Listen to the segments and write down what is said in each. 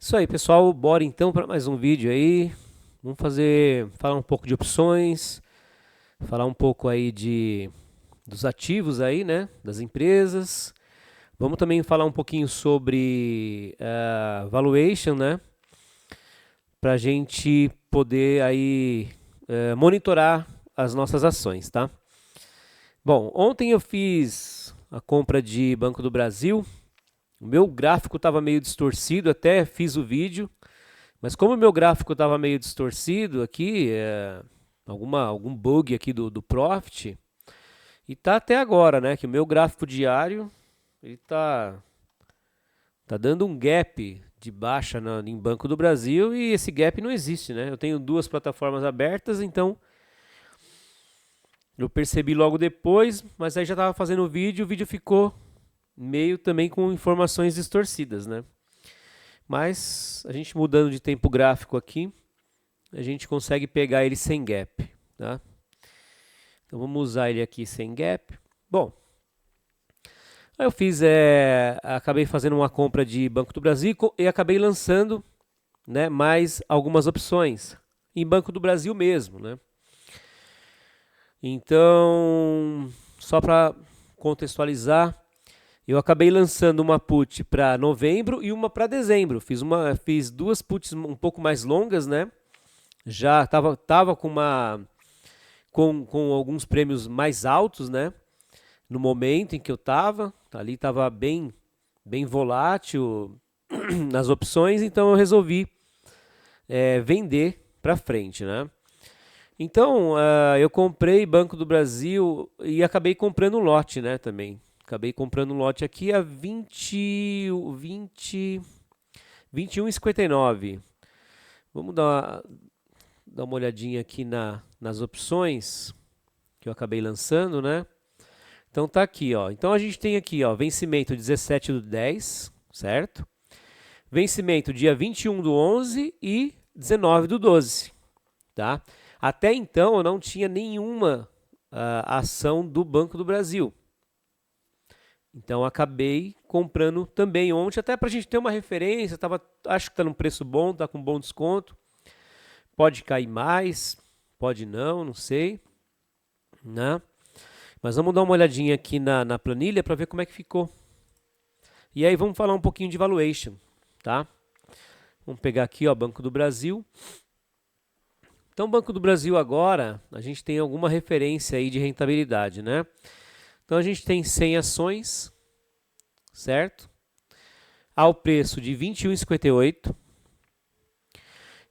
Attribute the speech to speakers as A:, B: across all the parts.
A: Isso aí, pessoal. Bora então para mais um vídeo aí. Vamos falar um pouco de opções, falar um pouco aí dos ativos aí, né, das empresas. Vamos também falar um pouquinho sobre valuation, né, para a gente poder aí monitorar as nossas ações, tá? Bom, ontem eu fiz a compra de Banco do Brasil. O meu gráfico estava meio distorcido, até fiz o vídeo. Mas como o meu gráfico estava meio distorcido aqui, algum bug aqui do Profit, e tá até agora, né? Que o meu gráfico diário ele tá dando um gap de baixa em Banco do Brasil e esse gap não existe, né? Eu tenho duas plataformas abertas, então eu percebi logo depois, mas aí já estava fazendo o vídeo ficou meio também com informações distorcidas, né? Mas a gente mudando de tempo gráfico aqui, a gente consegue pegar ele sem gap, tá? Então vamos usar ele aqui sem gap. Bom, aí eu acabei fazendo uma compra de Banco do Brasil e acabei lançando, né, mais algumas opções em Banco do Brasil mesmo, né? Então, só para contextualizar, eu acabei lançando uma put para novembro e uma para dezembro. Fiz duas puts um pouco mais longas, né? Já tava com alguns prêmios mais altos, né? No momento em que eu estava, ali estava bem volátil nas opções, então eu resolvi vender para frente, né? Então eu comprei Banco do Brasil e acabei comprando um lote, né? Também acabei comprando um lote aqui a 21,59. Vamos dar uma olhadinha aqui nas opções que eu acabei lançando, né? Então tá aqui, ó. Então a gente tem aqui, ó, vencimento 17/10, certo? Vencimento dia 21/11 e 19/12, tá? Até então eu não tinha nenhuma ação do Banco do Brasil. Então acabei comprando também ontem, até para a gente ter uma referência. Acho que está num preço bom, está com bom desconto. Pode cair mais, pode não sei, né? Mas vamos dar uma olhadinha aqui na planilha para ver como é que ficou. E aí vamos falar um pouquinho de valuation, tá? Vamos pegar aqui, ó, Banco do Brasil. Então, Banco do Brasil agora, a gente tem alguma referência aí de rentabilidade, né? Então a gente tem 100 ações, certo? Ao preço de R$ 21,58.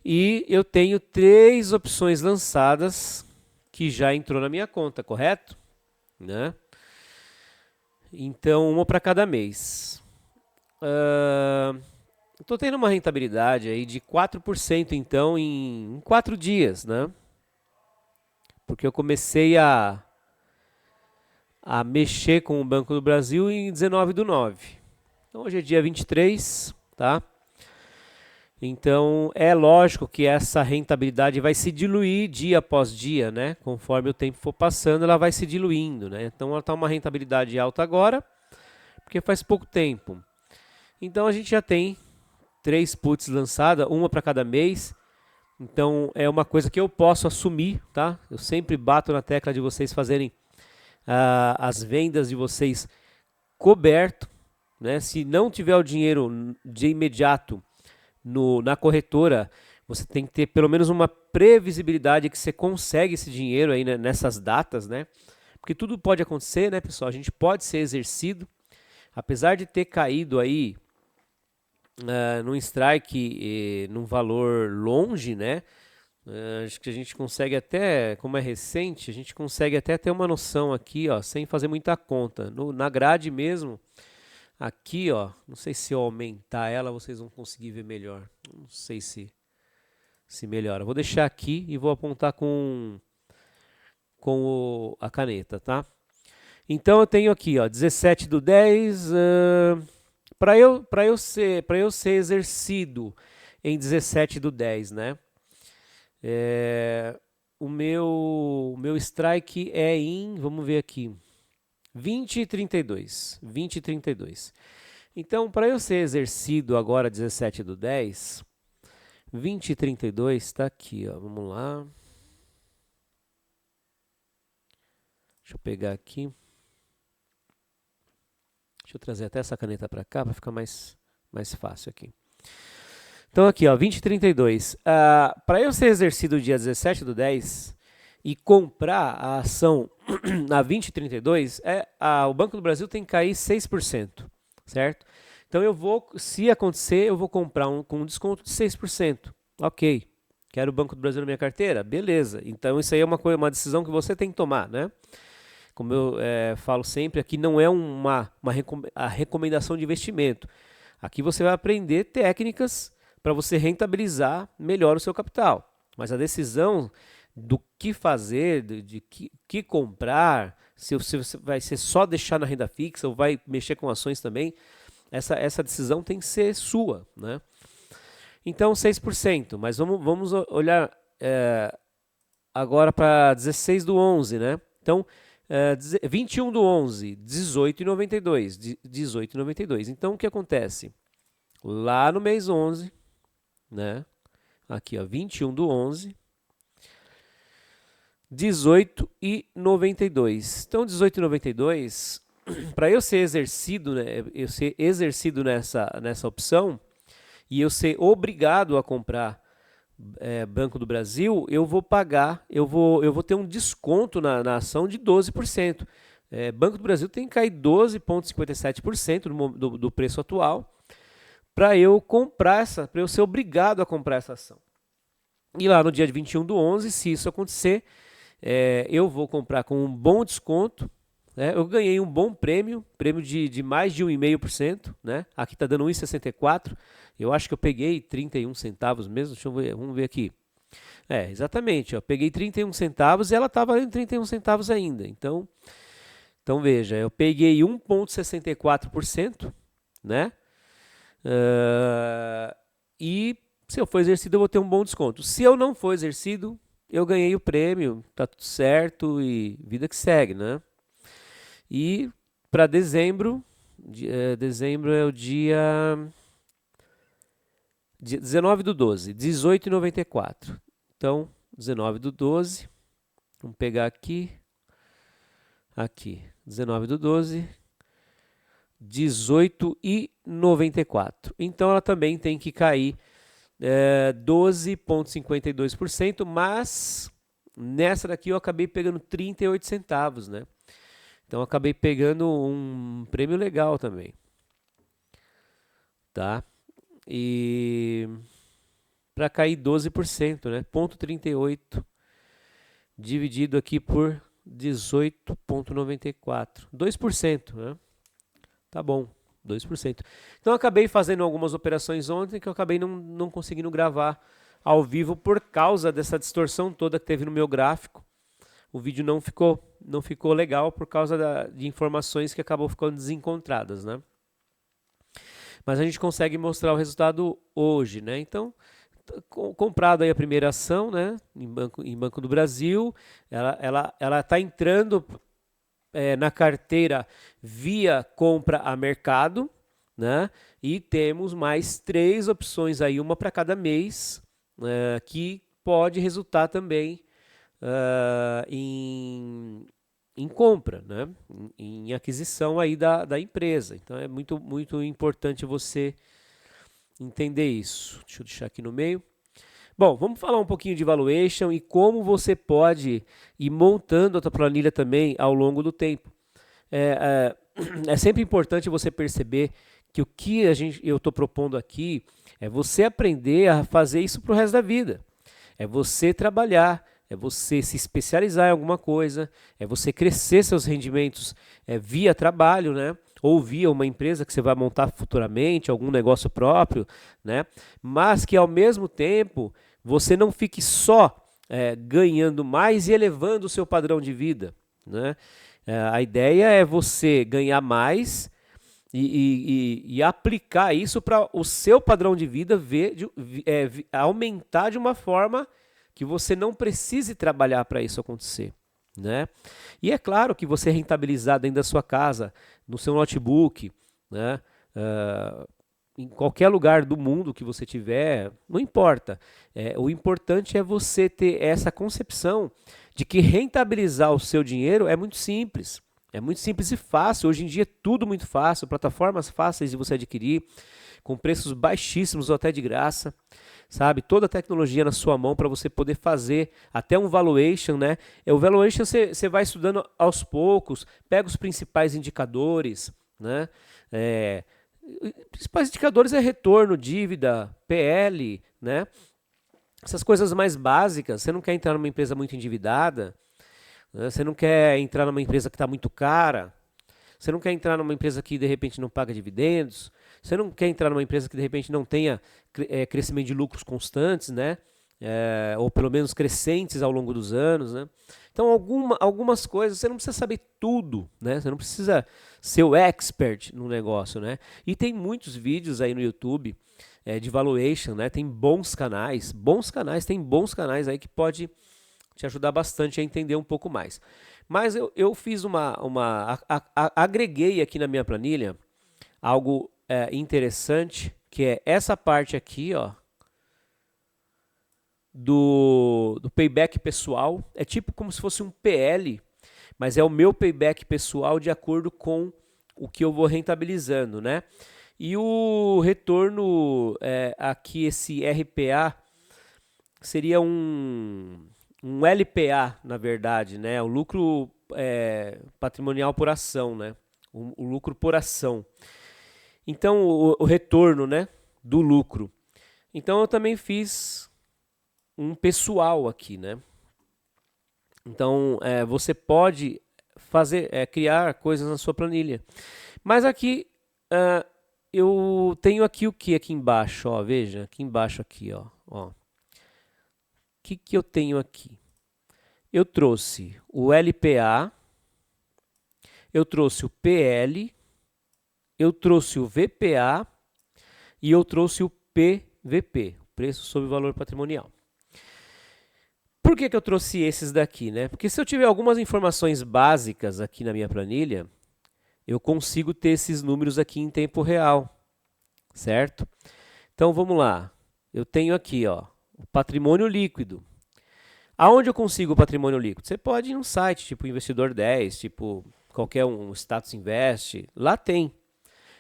A: E eu tenho três opções lançadas que já entrou na minha conta, correto? Né? Então, uma para cada mês. Estou tendo uma rentabilidade aí de 4% então em 4 dias, né? Porque eu comecei a mexer com o Banco do Brasil em 19/9. Então hoje é dia 23, tá? Então é lógico que essa rentabilidade vai se diluir dia após dia, né? Conforme o tempo for passando, ela vai se diluindo, né? Então ela está uma rentabilidade alta agora, porque faz pouco tempo. Então a gente já tem três puts lançadas, uma para cada mês. Então é uma coisa que eu posso assumir, tá? Eu sempre bato na tecla de vocês fazerem as vendas de vocês coberto, né? Se não tiver o dinheiro de imediato na corretora, você tem que ter pelo menos uma previsibilidade que você consegue esse dinheiro aí, né, nessas datas, né? Porque tudo pode acontecer, né, pessoal? A gente pode ser exercido, apesar de ter caído aí num strike num valor longe, né? Acho que a gente consegue até, como é recente, a gente consegue até ter uma noção aqui, ó, sem fazer muita conta. Na grade mesmo, aqui, ó, não sei se eu aumentar ela, vocês vão conseguir ver melhor. Não sei se melhora. Vou deixar aqui e vou apontar com a caneta, tá? Então eu tenho aqui, ó, 17/10. Para eu ser exercido em 17/10, né? O meu strike é em, vamos ver aqui, 20 e 32. 20 e 32. Então, para eu ser exercido agora 17/10, 20,32 está aqui, ó. Vamos lá. Deixa eu pegar aqui. Deixa eu trazer até essa caneta para cá para ficar mais fácil aqui. Então aqui, ó, 20,32. Para eu ser exercido dia 17/10 e comprar a ação na 20,32, o Banco do Brasil tem que cair 6%, certo? Então se acontecer, eu vou comprar com um desconto de 6%. Ok. Quero o Banco do Brasil na minha carteira? Beleza. Então isso aí é uma decisão que você tem que tomar, né? Como eu falo sempre, aqui não é a recomendação de investimento. Aqui você vai aprender técnicas para você rentabilizar melhor o seu capital. Mas a decisão do que fazer, de que comprar, se você vai ser só deixar na renda fixa ou vai mexer com ações também, essa decisão tem que ser sua, né? Então 6%, mas vamos olhar agora para 16/11, né? Então 21/11, 18,92. Então o que acontece? Lá no mês 11, né? Aqui, ó, 21/11, 18,92. Então 18,92, para eu ser exercido, né, nessa opção e eu ser obrigado a comprar Banco do Brasil, eu vou ter um desconto na ação de 12%. Banco do Brasil tem que cair 12,57% do preço atual para eu ser obrigado a comprar essa ação. E lá no dia de 21/11, se isso acontecer, eu vou comprar com um bom desconto, né? Eu ganhei um bom prêmio de mais de 1,5%, né? Aqui está dando 1,64. Eu acho que eu peguei 31 centavos mesmo. Deixa eu ver, vamos ver aqui. Exatamente, ó, peguei 31 centavos e ela está valendo 31 centavos ainda. Então veja, eu peguei 1,64%, né? E se eu for exercido, eu vou ter um bom desconto. Se eu não for exercido, eu ganhei o prêmio, tá tudo certo e vida que segue, né? E para dezembro é o dia 19/12, 18,94. Então, 19/12, vamos pegar aqui, 19/12, 18,94. Então, ela também tem que cair 12,52%, mas nessa daqui eu acabei pegando 38 centavos, né? Então, eu acabei pegando um prêmio legal também, tá? E para cair 12%, né? 0,38 dividido aqui por 18,94. 2%, né? Tá bom, 2%. Então eu acabei fazendo algumas operações ontem que eu acabei não conseguindo gravar ao vivo por causa dessa distorção toda que teve no meu gráfico. O vídeo não ficou legal por causa de informações que acabam ficando desencontradas, né? Mas a gente consegue mostrar o resultado hoje, né? Então, comprado aí a primeira ação, né? Em Banco do Brasil, ela está entrando na carteira via compra a mercado, né? E temos mais 3 opções aí, uma para cada mês, que pode resultar também em compra, né? Em aquisição aí da empresa. Então é muito, muito importante você entender isso. Deixa eu deixar aqui no meio. Bom, vamos falar um pouquinho de valuation e como você pode ir montando a sua planilha também ao longo do tempo. É sempre importante você perceber que o que eu estou propondo aqui é você aprender a fazer isso para o resto da vida. É você trabalhar, é você se especializar em alguma coisa, é você crescer seus rendimentos via trabalho, né? Ou via uma empresa que você vai montar futuramente, algum negócio próprio, né? Mas que ao mesmo tempo você não fique só ganhando mais e elevando o seu padrão de vida, né? A ideia é você ganhar mais e aplicar isso para o seu padrão de vida aumentar de uma forma que você não precise trabalhar para isso acontecer, né? E é claro que você rentabilizar dentro da sua casa, no seu notebook, né? em qualquer lugar do mundo que você tiver, não importa. O importante é você ter essa concepção de que rentabilizar o seu dinheiro é muito simples. É muito simples e fácil. Hoje em dia é tudo muito fácil, plataformas fáceis de você adquirir, com preços baixíssimos ou até de graça, sabe? Toda a tecnologia na sua mão para você poder fazer até um valuation, né? O valuation você vai estudando aos poucos, pega os principais indicadores, né? Principais indicadores é retorno, dívida, PL, né? Essas coisas mais básicas. Você não quer entrar numa empresa muito endividada, né? Você não quer entrar numa empresa que está muito cara, você não quer entrar numa empresa que de repente não paga dividendos, você não quer entrar numa empresa que de repente não tenha crescimento de lucros constantes, né? Ou pelo menos crescentes ao longo dos anos, né? Então algumas coisas você não precisa saber tudo, né? Você não precisa ser o expert no negócio, né? E tem muitos vídeos aí no YouTube de valuation, né? Tem bons canais, tem bons canais aí que pode te ajudar bastante a entender um pouco mais. Mas eu fiz agreguei aqui na minha planilha algo interessante, que é essa parte aqui, ó, do payback pessoal. É tipo como se fosse um PL, mas é o meu payback pessoal de acordo com o que eu vou rentabilizando, né? E o retorno aqui, esse RPA, seria um LPA, na verdade, né? O lucro patrimonial por ação, né? O lucro por ação. Então, o retorno, né, do lucro. Então, eu também fiz um pessoal aqui, né? Então, você pode criar coisas na sua planilha. Mas aqui, eu tenho aqui o que aqui embaixo, ó, veja, aqui embaixo aqui, ó. O que eu tenho aqui? Eu trouxe o LPA, eu trouxe o PL, eu trouxe o VPA e eu trouxe o PVP, preço sobre valor patrimonial. Por que eu trouxe esses daqui, né? Porque se eu tiver algumas informações básicas aqui na minha planilha, eu consigo ter esses números aqui em tempo real, certo? Então vamos lá. Eu tenho aqui, ó, o patrimônio líquido. Aonde eu consigo o patrimônio líquido? Você pode ir num site, tipo Investidor 10, tipo qualquer um, Status Invest, lá tem.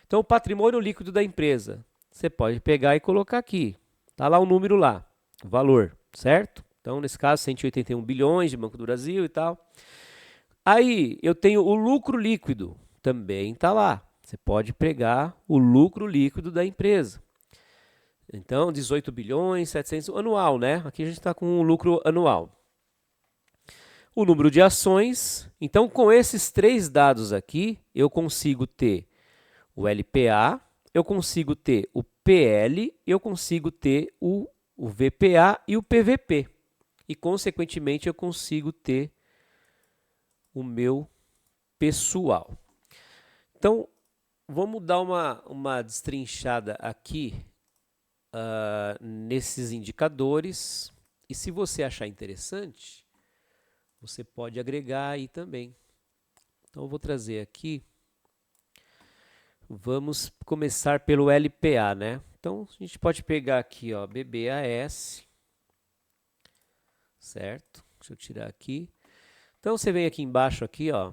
A: Então o patrimônio líquido da empresa, você pode pegar e colocar aqui. Tá lá o número lá, o valor, certo? Então nesse caso 181 bilhões de Banco do Brasil e tal. Aí eu tenho o lucro líquido, também tá lá. Você pode pegar o lucro líquido da empresa. Então, 18 bilhões, 700, anual, né? Aqui a gente está com um lucro anual. O número de ações. Então, com esses três dados aqui, eu consigo ter o LPA, eu consigo ter o PL, eu consigo ter o VPA e o PVP. E, consequentemente, eu consigo ter o meu pessoal. Então, vamos dar uma destrinchada aqui nesses indicadores. E se você achar interessante, você pode agregar aí também. Então, eu vou trazer aqui. Vamos começar pelo LPA, né? Então, a gente pode pegar aqui, ó, BBAS, certo? Deixa eu tirar aqui. Então, você vem aqui embaixo, aqui, ó.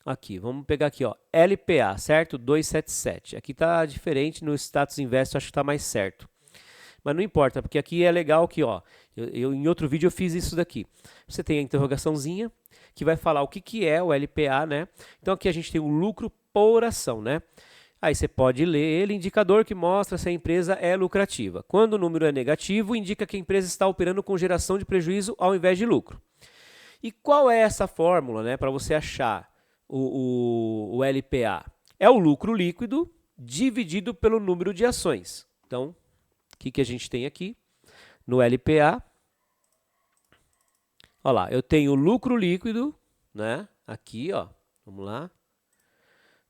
A: Aqui, vamos pegar aqui, ó, LPA, certo? 277. Aqui tá diferente, no Status Invest acho que tá mais certo. Mas não importa, porque aqui é legal que, ó, em outro vídeo eu fiz isso daqui. Você tem a interrogaçãozinha, que vai falar o que é o LPA, né? Então aqui a gente tem o lucro por ação, né? Aí você pode ler ele, indicador que mostra se a empresa é lucrativa. Quando o número é negativo, indica que a empresa está operando com geração de prejuízo ao invés de lucro. E qual é essa fórmula, né, para você achar o LPA? É o lucro líquido dividido pelo número de ações. Então, o que a gente tem aqui no LPA? Olha lá, eu tenho o lucro líquido, né? Aqui, ó, vamos lá.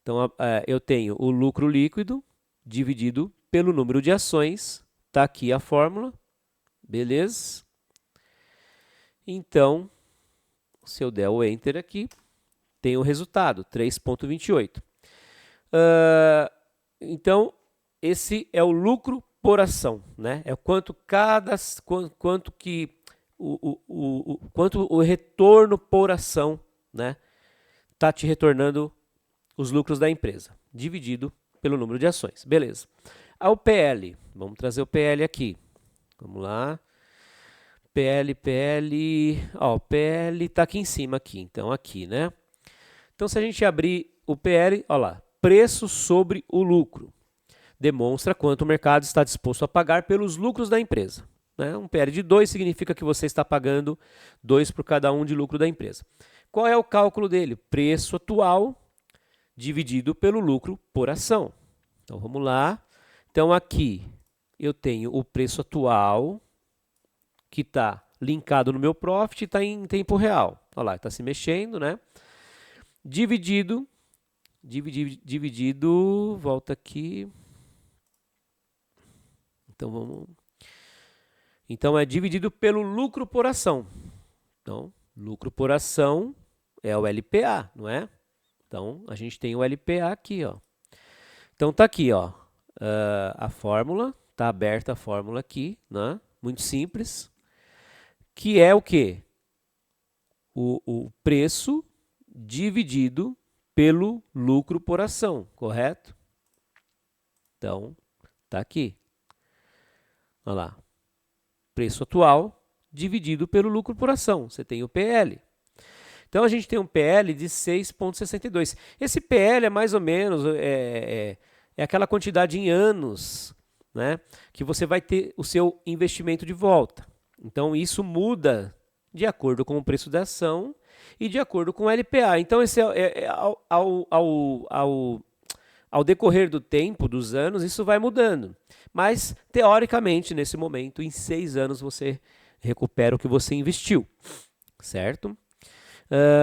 A: Então, eu tenho o lucro líquido dividido pelo número de ações. Tá aqui a fórmula, beleza? Então, se eu der o Enter aqui, tem o resultado, 3,28. Então, esse é o lucro por ação, né? É quanto que quanto o retorno por ação, né, tá te retornando os lucros da empresa, dividido pelo número de ações. Beleza. O PL, vamos trazer o PL aqui. Vamos lá. PL, ó, o PL está aqui em cima aqui, então aqui, né? Então se a gente abrir o PL, ó lá, preço sobre o lucro, demonstra quanto o mercado está disposto a pagar pelos lucros da empresa. Né? Um PL de 2 significa que você está pagando 2 por cada um de lucro da empresa. Qual é o cálculo dele? Preço atual dividido pelo lucro por ação. Então vamos lá. Então aqui eu tenho o preço atual, que está linkado no meu profit e está em tempo real. Olha lá, está se mexendo, né? Dividido, volta aqui. Então é dividido pelo lucro por ação. Então, lucro por ação é o LPA, não é? Então, a gente tem o LPA aqui, ó. Então tá aqui, ó, a fórmula, tá aberta a fórmula aqui, né? Muito simples. Que é o quê? O preço dividido pelo lucro por ação, correto? Então, tá aqui. Olha lá. Preço atual dividido pelo lucro por ação. Você tem o PL. Então, a gente tem um PL de 6,62. Esse PL é mais ou menos aquela quantidade em anos, né, que você vai ter o seu investimento de volta. Então, isso muda de acordo com o preço da ação e de acordo com o LPA. Então, esse ao decorrer do tempo, dos anos, isso vai mudando. Mas, teoricamente, nesse momento, em 6 anos, você recupera o que você investiu, certo?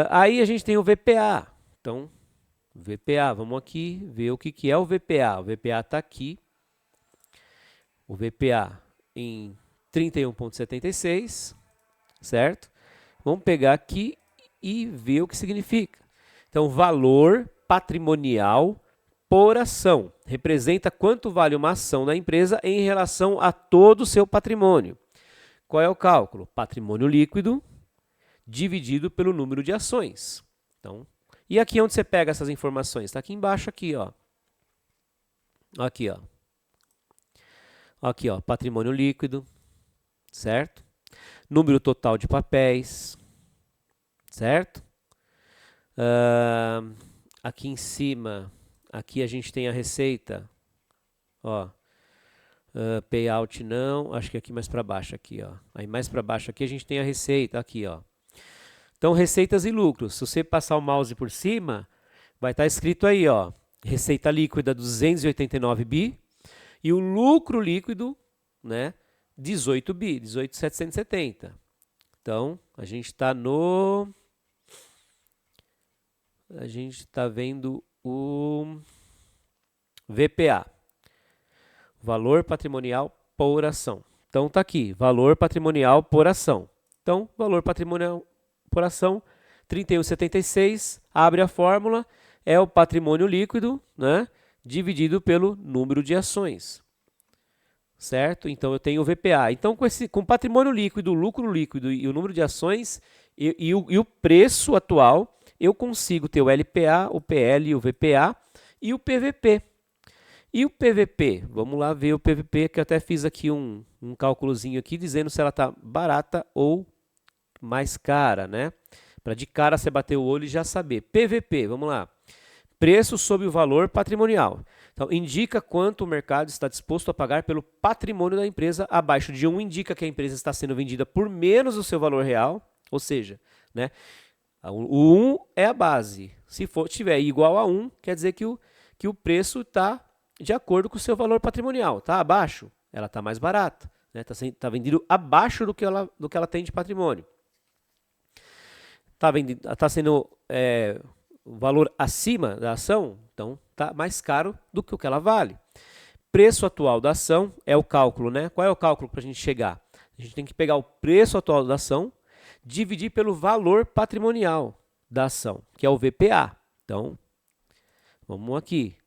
A: Aí a gente tem o VPA. Então, VPA, vamos aqui ver o que é o VPA. O VPA está aqui. O VPA em 31,76, certo? Vamos pegar aqui e ver o que significa. Então, valor patrimonial por ação. Representa quanto vale uma ação da empresa em relação a todo o seu patrimônio. Qual é o cálculo? Patrimônio líquido dividido pelo número de ações. Então, e aqui onde você pega essas informações? Está aqui embaixo, aqui, ó. Aqui, ó. Aqui, ó, patrimônio líquido, certo? Número total de papéis, certo? Aqui em cima, aqui a gente tem a receita, ó. Payout não, acho que aqui mais para baixo, aqui, ó. Aí mais para baixo aqui a gente tem a receita, aqui, ó. Então, receitas e lucros. Se você passar o mouse por cima, vai estar escrito aí, ó, receita líquida 289 bi e o lucro líquido, né, 18 bi, 18.770. Então, a gente está vendo o VPA, valor patrimonial por ação. Então, tá aqui, valor patrimonial por ação. Então, valor patrimonial por ação, 31,76, abre a fórmula, é o patrimônio líquido, né, dividido pelo número de ações, certo? Então eu tenho o VPA. Então com patrimônio líquido, lucro líquido e o número de ações e o preço atual, eu consigo ter o LPA, o PL, o VPA e o PVP. E o PVP? Vamos lá ver o PVP, que eu até fiz aqui um cálculozinho aqui, dizendo se ela está barata ou mais cara, né? Para de cara você bater o olho e já saber. PVP, vamos lá. Preço sobre o valor patrimonial. Então, indica quanto o mercado está disposto a pagar pelo patrimônio da empresa. Abaixo de 1 indica que a empresa está sendo vendida por menos do seu valor real, ou seja, né, o 1 é a base. Se tiver igual a 1, quer dizer que o preço está de acordo com o seu valor patrimonial. Está abaixo, ela está mais barata. Está vendido abaixo do que ela tem de patrimônio. Está sendo o valor acima da ação, então está mais caro do que o que ela vale. Preço atual da ação é o cálculo, né? Qual é o cálculo para a gente chegar? A gente tem que pegar o preço atual da ação, dividir pelo valor patrimonial da ação, que é o VPA. Então, vamos aqui.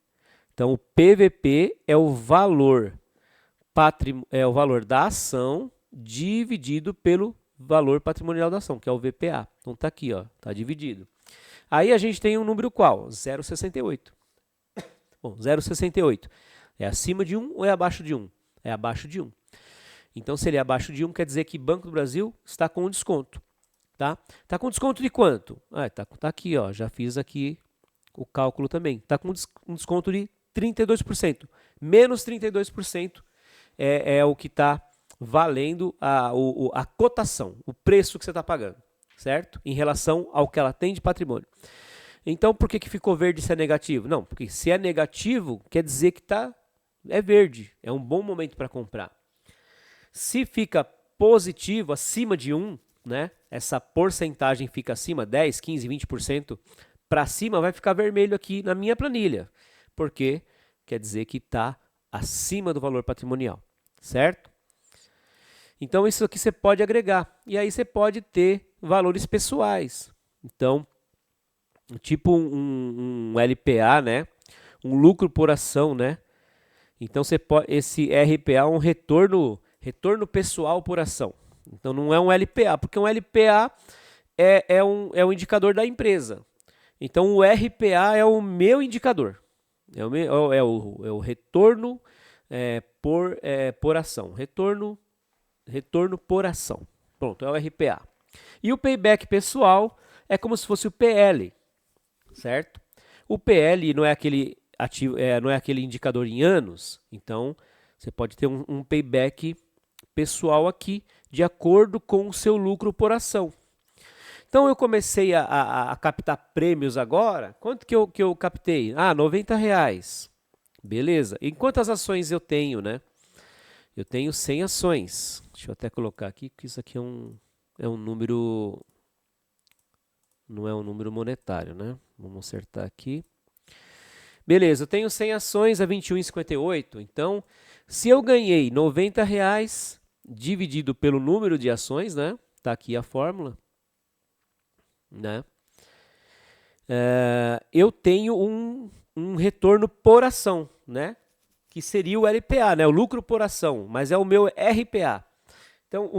A: Então, o PVP é o valor da ação dividido pelo valor patrimonial da ação, que é o VPA. Então tá aqui, ó, tá dividido. Aí a gente tem um número qual? 0,68. Bom, 0,68 é acima de 1 ou é abaixo de 1? É abaixo de 1. Então, se ele é abaixo de 1, quer dizer que Banco do Brasil está com desconto. Tá? Tá com desconto de quanto? Tá aqui, ó, já fiz aqui o cálculo também. Tá com um desconto de 32%. Menos 32% é o que está valendo a cotação, o preço que você está pagando, certo? Em relação ao que ela tem de patrimônio. Então, por que ficou verde se é negativo? Não, porque se é negativo, quer dizer que é verde, é um bom momento para comprar. Se fica positivo, acima de 1, né, essa porcentagem fica acima, 10, 15, 20% para cima, vai ficar vermelho aqui na minha planilha, porque quer dizer que está acima do valor patrimonial, certo? Então, isso aqui você pode agregar, e aí você pode ter valores pessoais. Então, tipo um LPA, né? Um lucro por ação, né? Então esse RPA é um retorno pessoal por ação. Então não é um LPA, porque um LPA é um indicador da empresa. Então o RPA é o meu indicador. É o retorno por ação. Retorno por ação. Pronto, é o RPA. E o payback pessoal é como se fosse o PL. Certo? O PL não é aquele não é aquele indicador em anos, então você pode ter um payback pessoal aqui de acordo com o seu lucro por ação. Então eu comecei a captar prêmios agora. Quanto que eu captei? R$90. Beleza. E quantas ações eu tenho, né? Eu tenho 100 ações. Deixa eu até colocar aqui, que isso aqui é um número... Não é um número monetário, né? Vamos acertar aqui. Beleza, eu tenho 100 ações a R$21,58. Então, se eu ganhei R$90 dividido pelo número de ações, né? Tá aqui a fórmula, né? Eu tenho um retorno por ação, né? Que seria o LPA, né? O lucro por ação, mas é o meu RPA. Então,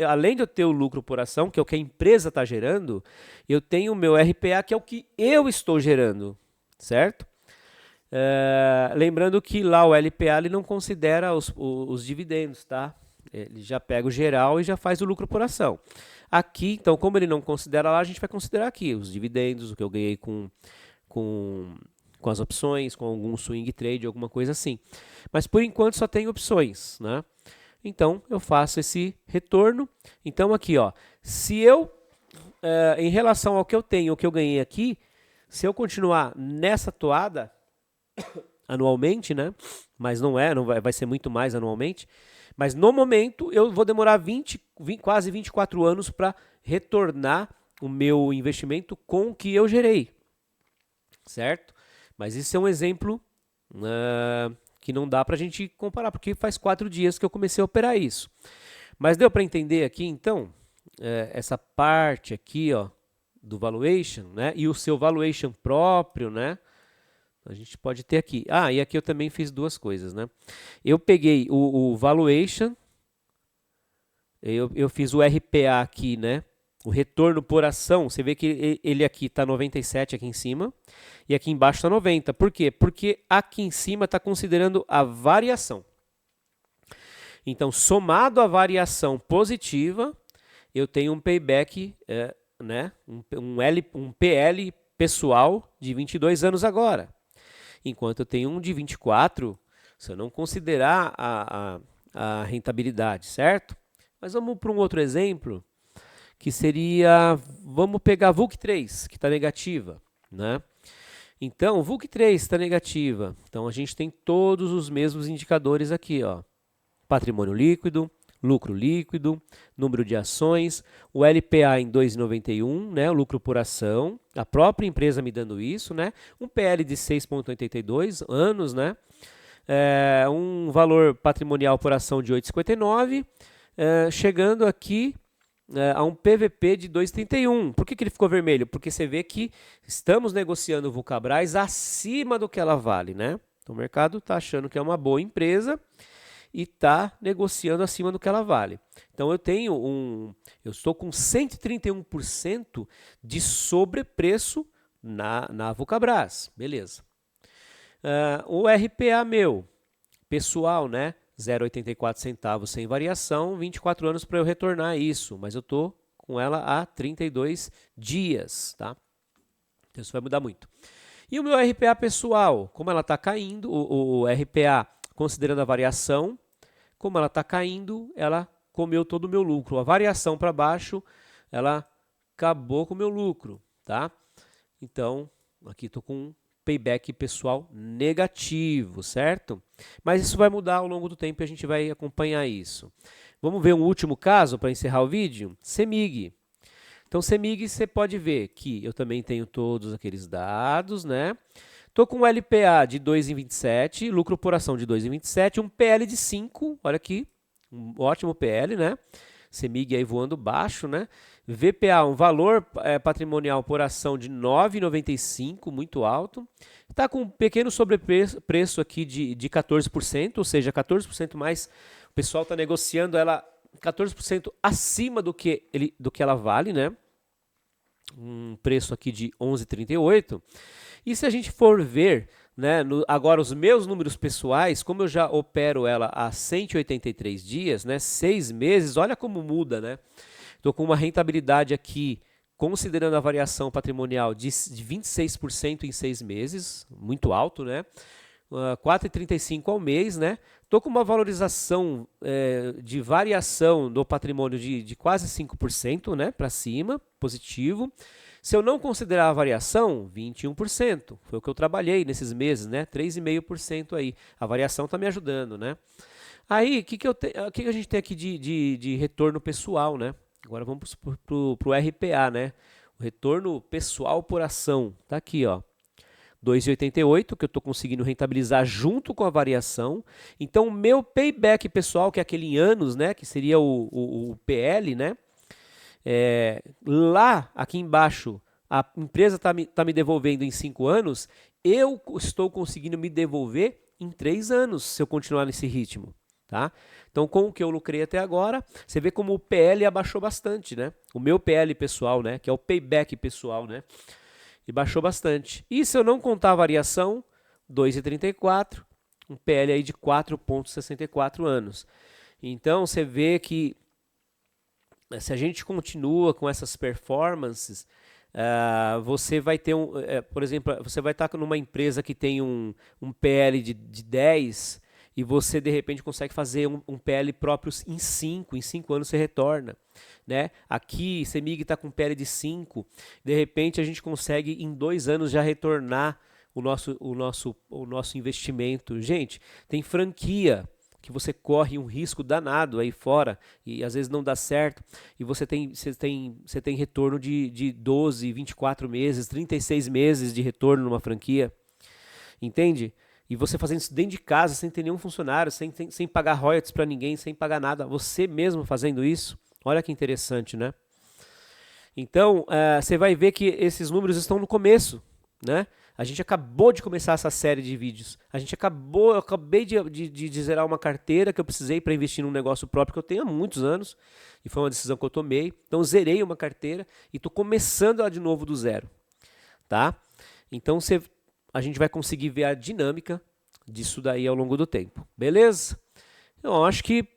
A: além de eu ter o lucro por ação, que é o que a empresa está gerando, eu tenho o meu RPA, que é o que eu estou gerando, certo? Lembrando que lá o LPA ele não considera os dividendos, tá? Ele já pega o geral e já faz o lucro por ação. Aqui, então, como ele não considera lá, a gente vai considerar aqui os dividendos, o que eu ganhei com as opções, com algum swing trade, alguma coisa assim. Mas, por enquanto, só tem opções, né? Então, eu faço esse retorno. Então, aqui, ó, se eu, em relação ao que eu tenho, o que eu ganhei aqui, se eu continuar nessa toada, anualmente, né? Mas não vai ser muito mais anualmente. Mas, no momento, eu vou demorar quase 24 anos para retornar o meu investimento com o que eu gerei. Certo? Mas isso é um exemplo... que não dá para a gente comparar, porque faz 4 dias que eu comecei a operar isso. Mas deu para entender aqui, então, essa parte aqui, ó, do valuation, né, e o seu valuation próprio, né, a gente pode ter aqui. E aqui eu também fiz duas coisas, né. Eu peguei o valuation, eu fiz o RPA aqui, né, o retorno por ação, você vê que ele aqui está 97 aqui em cima e aqui embaixo está 90. Por quê? Porque aqui em cima está considerando a variação. Então, somado à variação positiva, eu tenho um payback, né, um PL pessoal de 22 anos agora. Enquanto eu tenho um de 24, se eu não considerar a rentabilidade, certo? Mas vamos para um outro exemplo, que seria, vamos pegar a VUC3, que está negativa, né? Então, o VUC3 está negativa, então a gente tem todos os mesmos indicadores aqui, ó. Patrimônio líquido, lucro líquido, número de ações, o LPA em 2,91, né, o lucro por ação, a própria empresa me dando isso, né, um PL de 6,82 anos, né, um valor patrimonial por ação de 8,59, chegando aqui a um PVP de 2,31. Por que ele ficou vermelho? Porque você vê que estamos negociando o Vulcabras acima do que ela vale, né? Então o mercado está achando que é uma boa empresa e está negociando acima do que ela vale. Então eu estou com 131% de sobrepreço na Vulcabras, beleza. O RPA meu, pessoal, né? 0,84 centavos sem variação, 24 anos para eu retornar isso, mas eu estou com ela há 32 dias, tá? Então isso vai mudar muito. E o meu RPA pessoal, como ela está caindo, o RPA, considerando a variação, como ela está caindo, ela comeu todo o meu lucro. A variação para baixo, ela acabou com o meu lucro, tá? Então, aqui estou com um payback pessoal negativo, certo? Mas isso vai mudar ao longo do tempo e a gente vai acompanhar isso. Vamos ver um último caso para encerrar o vídeo? CEMIG. Então, CEMIG, você pode ver que eu também tenho todos aqueles dados, né? Estou com um LPA de 2,27, lucro por ação de 2,27, um PL de 5, olha aqui, um ótimo PL, né? CEMIG aí voando baixo, né? VPA, um valor patrimonial por ação de 9,95, muito alto. Está com um pequeno sobrepreço aqui de 14%, ou seja, 14% mais. O pessoal está negociando ela 14% acima do que ela vale, né? Um preço aqui de 11,38. E se a gente for ver, né, agora os meus números pessoais, como eu já opero ela há 183 dias, né, 6 meses, olha como muda, né? Estou com uma rentabilidade aqui, considerando a variação patrimonial, de 26% em 6 meses, muito alto, né? 4,35 ao mês, né? Estou com uma valorização de variação do patrimônio de quase 5%, né, para cima, positivo. Se eu não considerar a variação, 21%. Foi o que eu trabalhei nesses meses, né? 3,5% aí. A variação está me ajudando, né? Aí, o que a gente tem aqui de retorno pessoal, né? Agora vamos para o RPA, né? O retorno pessoal por ação. Tá aqui, ó. 2,88, que eu estou conseguindo rentabilizar junto com a variação. Então, o meu payback pessoal, que é aquele em anos, né? Que seria o PL, né? Lá, aqui embaixo, a empresa está me devolvendo em 5 anos, eu estou conseguindo me devolver em 3 anos, se eu continuar nesse ritmo. Tá? Então, com o que eu lucrei até agora, você vê como o PL abaixou bastante, né? O meu PL pessoal, né? Que é o payback pessoal, né? E baixou bastante. E se eu não contar a variação, 2,34, um PL aí de 4,64 anos. Então, você vê que se a gente continua com essas performances, você vai ter por exemplo, você vai estar numa empresa que tem um PL de 10 e você de repente consegue fazer um PL próprio em 5 anos você retorna, né? Aqui, CEMIG está com PL de 5, de repente a gente consegue em 2 anos já retornar o nosso investimento. Gente, tem franquia que você corre um risco danado aí fora e às vezes não dá certo e você tem retorno de 12, 24 meses, 36 meses de retorno numa franquia, entende? E você fazendo isso dentro de casa, sem ter nenhum funcionário, sem pagar royalties para ninguém, sem pagar nada, você mesmo fazendo isso, olha que interessante, né? Então, você vai ver que esses números estão no começo, né? A gente acabou de começar essa série de vídeos. Eu acabei de zerar uma carteira que eu precisei para investir num negócio próprio que eu tenho há muitos anos. E foi uma decisão que eu tomei. Então, zerei uma carteira e estou começando ela de novo do zero. Tá? Então, a gente vai conseguir ver a dinâmica disso daí ao longo do tempo. Beleza? Então, acho que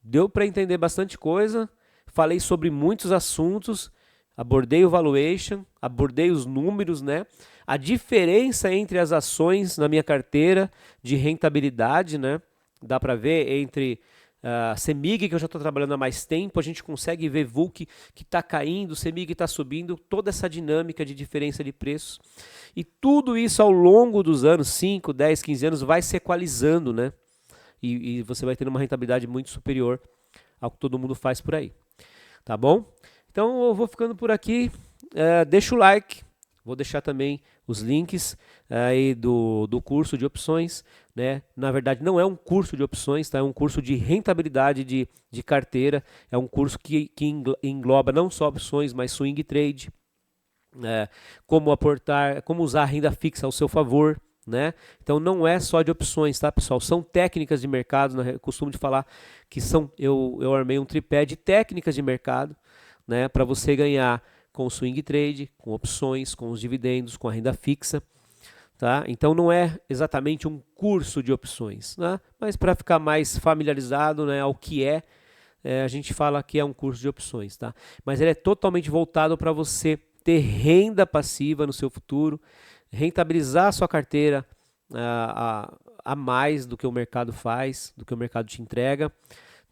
A: deu para entender bastante coisa. Falei sobre muitos assuntos. Abordei o valuation, abordei os números, né? A diferença entre as ações na minha carteira de rentabilidade, né? Dá para ver entre a CEMIG, que eu já estou trabalhando há mais tempo, a gente consegue ver VULC que está caindo, CEMIG está subindo, toda essa dinâmica de diferença de preços. E tudo isso ao longo dos anos, 5, 10, 15 anos, vai se equalizando, né? E você vai ter uma rentabilidade muito superior ao que todo mundo faz por aí. Tá bom? Então eu vou ficando por aqui, deixa o like, vou deixar também os links aí do curso de opções, né? Na verdade não é um curso de opções, tá? É um curso de rentabilidade de carteira, é um curso que engloba não só opções, mas swing trade, como usar a renda fixa ao seu favor, né? Então não é só de opções, tá, pessoal? São técnicas de mercado, né? Eu costumo de falar que eu armei um tripé de técnicas de mercado, né, para você ganhar com o swing trade, com opções, com os dividendos, com a renda fixa, tá? Então não é exatamente um curso de opções, né? Mas para ficar mais familiarizado, né, ao que a gente fala que é um curso de opções, tá? Mas ele é totalmente voltado para você ter renda passiva no seu futuro, rentabilizar a sua carteira a mais do que o mercado faz, do que o mercado te entrega,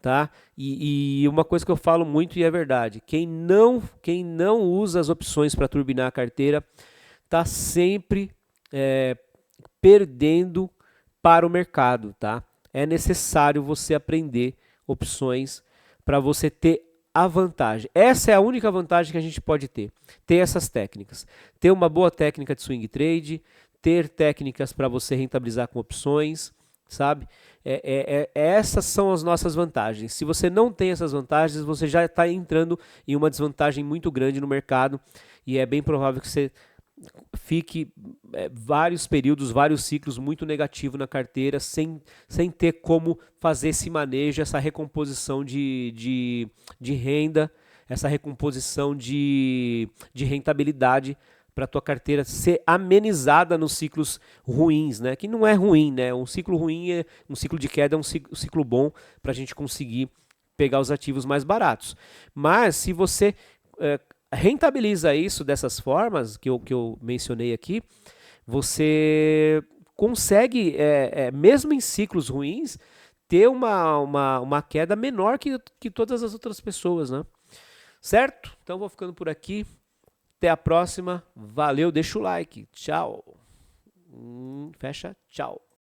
A: tá? E uma coisa que eu falo muito e é verdade, quem não usa as opções para turbinar a carteira está sempre perdendo para o mercado, tá? É necessário você aprender opções para você ter a vantagem. Essa é a única vantagem que a gente pode ter essas técnicas. Ter uma boa técnica de swing trade, ter técnicas para você rentabilizar com opções, sabe? Essas são as nossas vantagens. Se você não tem essas vantagens, você já está entrando em uma desvantagem muito grande no mercado e é bem provável que você fique vários períodos, vários ciclos muito negativo na carteira, sem ter como fazer esse manejo, essa recomposição de renda, essa recomposição de rentabilidade para a tua carteira ser amenizada nos ciclos ruins, né? Que não é ruim, né? Um ciclo ruim, um ciclo de queda é um ciclo bom para a gente conseguir pegar os ativos mais baratos. Mas se você rentabiliza isso dessas formas que eu mencionei aqui, você consegue, mesmo em ciclos ruins, ter uma queda menor que todas as outras pessoas, né? Certo? Então vou ficando por aqui. Até a próxima. Valeu, deixa o like. Tchau. Fecha. Tchau.